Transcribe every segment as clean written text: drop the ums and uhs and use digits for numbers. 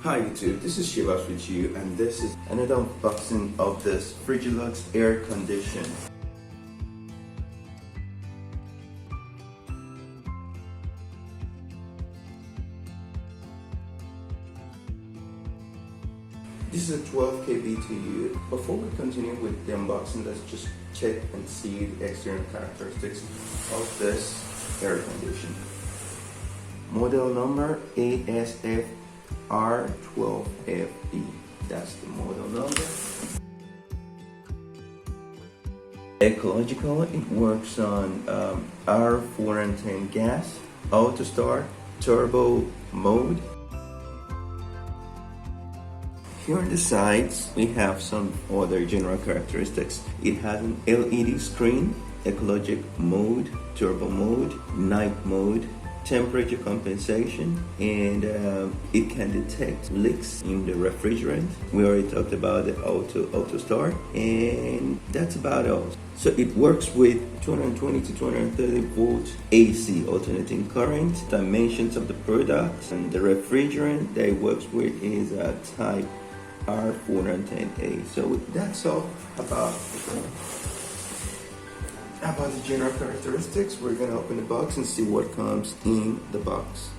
Hi YouTube, this is Shivas with you, and this is another unboxing of this Frigilux air conditioner. This is a 12K BTU. Before we continue with the unboxing, let's just check and see the external characteristics of this air conditioner. Model number ASFR-12FB. That's the model number. Ecological, it works on R410 gas, auto start, turbo mode. Here on the sides, we have some other general characteristics. It has an LED screen, ecologic mode, turbo mode, night mode, temperature compensation, and it can detect leaks in the refrigerant. We already talked about the auto start, and that's about all. So it works with 220 to 230 volts AC alternating current. Dimensions of the product and the refrigerant that it works with is a type R410A. So that's all about the general characteristics. We're gonna open the box and see what comes in the box.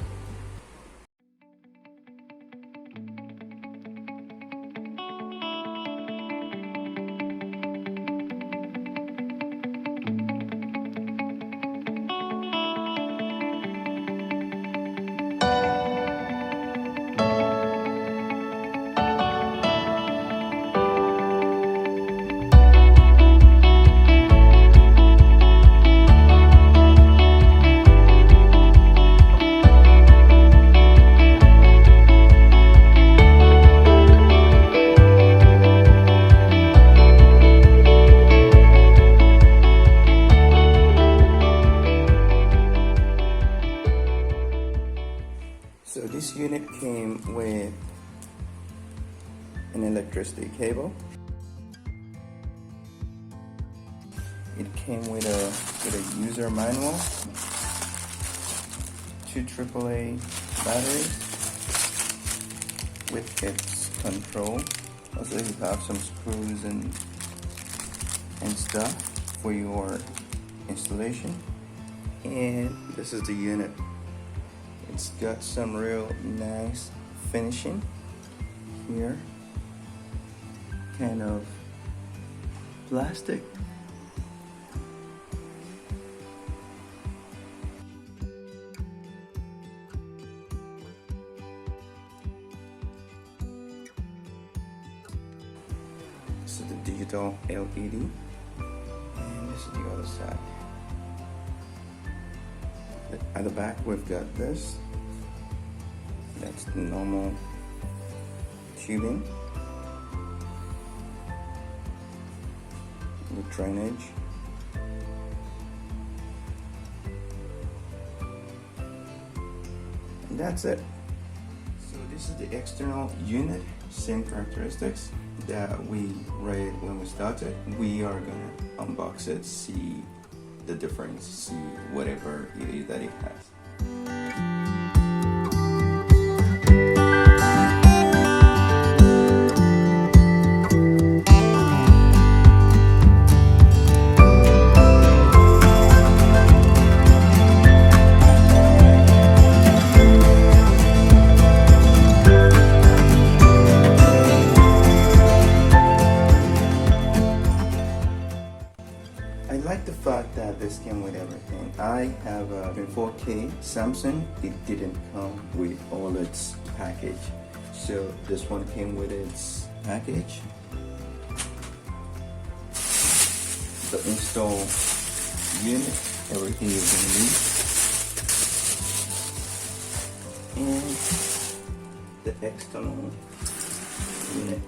So this unit came with an electricity cable. It came with a user manual, 2 AAA batteries with its control. Also, you have some screws and stuff for your installation. And this is the unit. It's got some real nice finishing here, kind of plastic. This is the digital LED, and this is the other side. At the back, we've got this. That's the normal tubing, the drainage, and that's it. So this is the external unit, same characteristics that we read when we started. We are gonna unbox it, see the difference, see whatever it is that it has. I like the fact that this came with everything. I have a 4K Samsung. It didn't come with all its package. So this one came with its package. The install unit, everything you're gonna need. And the external unit.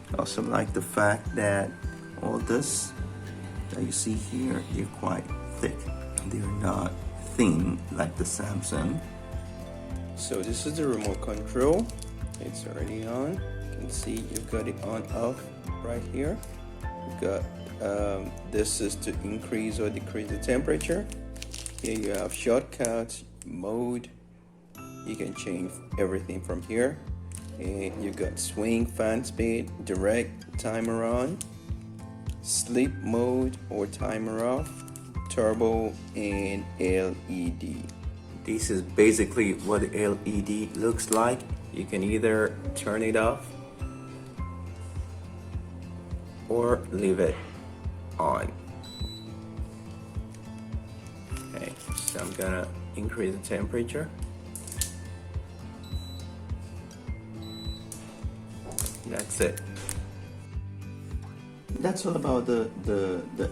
I also like the fact that all this that you see here, they're quite thick. They're not thin like the Samsung. So this is the remote control. It's already on. You can see you've got it on off right here. You've got this is to increase or decrease the temperature. Here you have shortcuts, mode. You can change everything from here. And you got swing, fan speed, direct, timer on, sleep mode or timer off, turbo, and LED. This is basically what the LED looks like. You can either turn it off or leave it on. Okay, so I'm gonna increase the temperature. That's it. That's all about the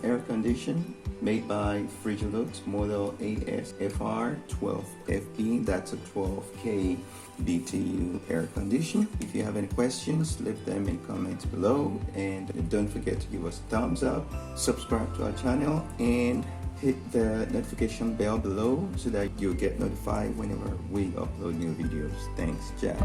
air condition made by Frigilux, model ASFR-12FB. That's a 12K BTU air conditioner. If you have any questions, leave them in comments below, and don't forget to give us a thumbs up, subscribe to our channel, and hit the notification bell below so that you'll get notified whenever we upload new videos. Thanks, ciao.